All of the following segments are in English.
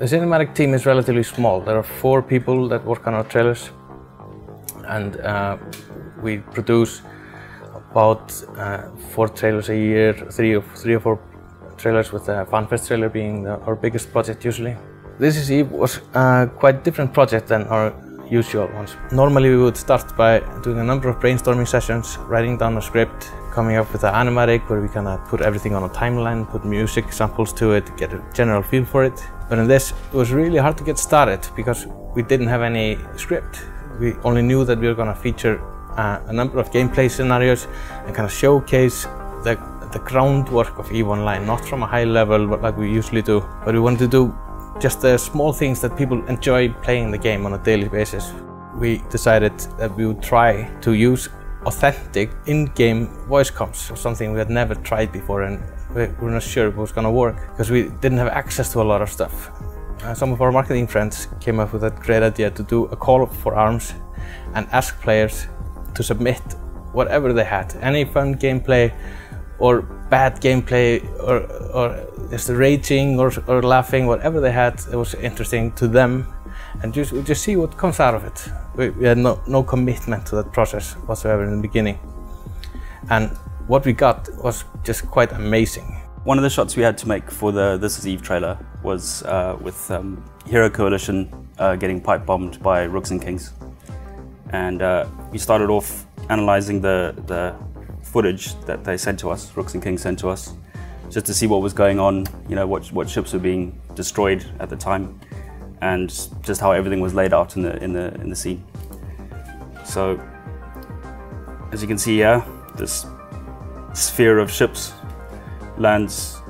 The cinematic team is relatively small. There are 4 people that work on our trailers, and we produce about 4 trailers a year, three or four trailers, with the FanFest trailer being our biggest project usually. This Is Eve was a quite different project than our usual ones. Normally we would start by doing a number of brainstorming sessions, writing down a script, coming up with an animatic where we kind of put everything on a timeline, put music samples to it, get a general feel for it. But in this, it was really hard to get started because we didn't have any script. We only knew that we were going to feature a number of gameplay scenarios and kind of showcase the groundwork of EVE Online, not from a high level like we usually do, but we wanted to do just the small things that people enjoy playing the game on a daily basis. We decided that we would try to use authentic in-game voice comms, something we had never tried before, and we were not sure if it was going to work because we didn't have access to a lot of stuff. Some of our marketing friends came up with that great idea to do a call for arms and ask players to submit whatever they had, any fun gameplay or bad gameplay or just raging or laughing, whatever they had, it was interesting to them, and just see what comes out of it. We had no commitment to that process whatsoever in the beginning, and what we got was just quite amazing. One of the shots we had to make for the This Is Eve trailer was with Hero Coalition getting pipe bombed by Rooks and Kings, and we started off analysing the footage that they sent to us, Rooks and Kings sent to us, just to see what was going on, you know, what ships were being destroyed at the time, and just how everything was laid out in the scene. So, as you can see here, this sphere of ships lands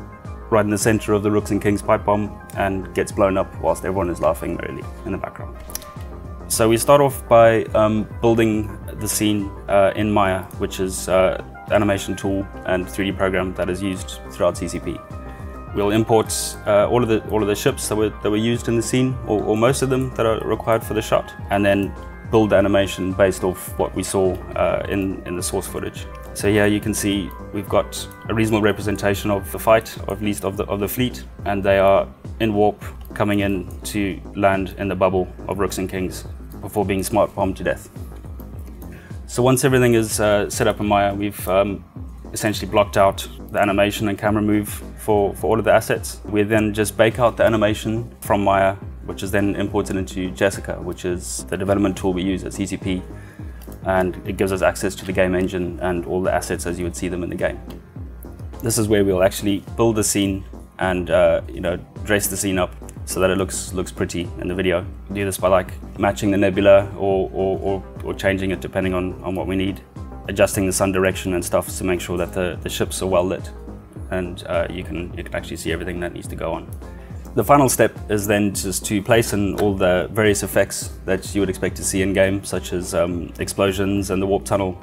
right in the center of the Rooks and Kings pipe bomb and gets blown up whilst everyone is laughing merrily in the background. So we start off by building the scene in Maya, which is animation tool and 3D program that is used throughout CCP. We'll import all of the ships that were used in the scene, or most of them that are required for the shot, and then build the animation based off what we saw in the source footage. So here you can see we've got a reasonable representation of the fight, or at least of the fleet, and they are in warp, coming in to land in the bubble of Rooks and Kings before being smart bombed to death. So once everything is set up in Maya, we've essentially blocked out the animation and camera move for all of the assets. We then just bake out the animation from Maya, which is then imported into Jessica, which is the development tool we use at CCP, and it gives us access to the game engine and all the assets as you would see them in the game. This is where we'll actually build the scene and you know, dress the scene up so that it looks pretty in the video. We do this by like matching the nebula or changing it depending on what we need, adjusting the sun direction and stuff to make sure that the ships are well lit, and you can actually see everything that needs to go on. The final step is then just to place in all the various effects that you would expect to see in game, such as explosions and the warp tunnel,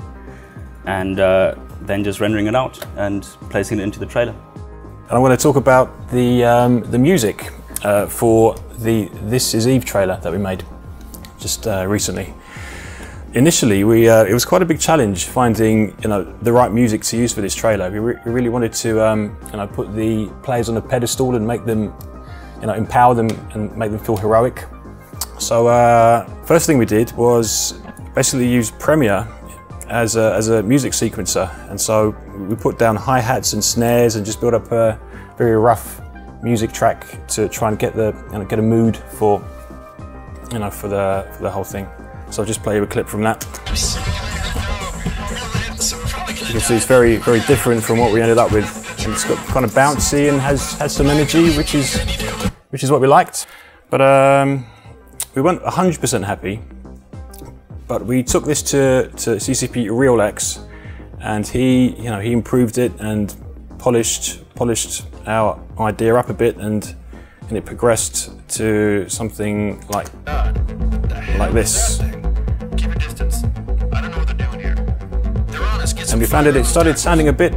and then just rendering it out and placing it into the trailer. And I'm going to talk about the music for the This Is Eve trailer that we made just recently. Initially, it was quite a big challenge finding the right music to use for this trailer. We really wanted to put the players on a pedestal and make them, empower them and make them feel heroic. So first thing we did was basically use Premiere as a music sequencer, and so we put down hi-hats and snares and just built up a very rough music track to try and get get a mood for for the whole thing. So I'll just play you a clip from that. You can see it's very different from what we ended up with. And it's got kind of bouncy and has some energy, which is what we liked. But we weren't 100% happy. But we took this to CCP RealX, and he improved it and polished our idea up a bit, and it progressed to something like this. Keep your distance. I don't know what they're doing here. They're on us. And we found it started sounding a bit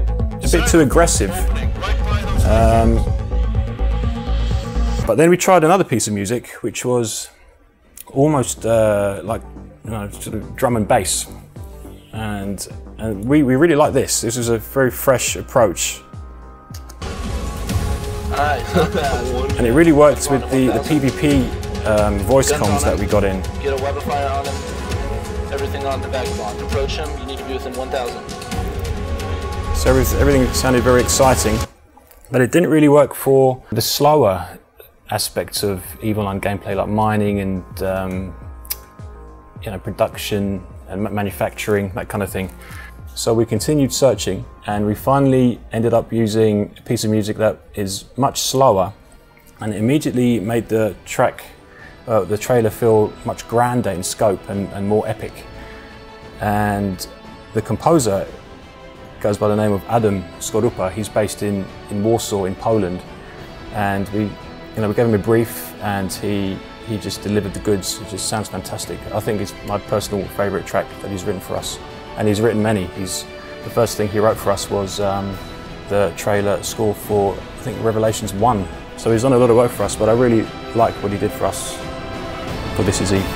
too aggressive. But then we tried another piece of music, which was almost like sort of drum and bass, and we really like this. This is a very fresh approach. Alright, not bad. And it really worked with the PvP voice comms that we got in. Get a web of fire on him. Everything on the vagabond. Approach him. You need to be within 1,000. So everything sounded very exciting, but it didn't really work for the slower aspects of EVE Online gameplay, like mining and you know, production and manufacturing, that kind of thing. So we continued searching, and we finally ended up using a piece of music that is much slower, and it immediately made the track, the trailer, feel much grander in scope and more epic. And the composer goes by the name of Adam Skorupa. He's based in Warsaw in Poland, and we gave him a brief, and he just delivered the goods. It just sounds fantastic. I think it's my personal favourite track that he's written for us. And he's written many. The first thing he wrote for us was the trailer score for, I think, Revelations 1. So he's done a lot of work for us, but I really like what he did for us for This Is Eve.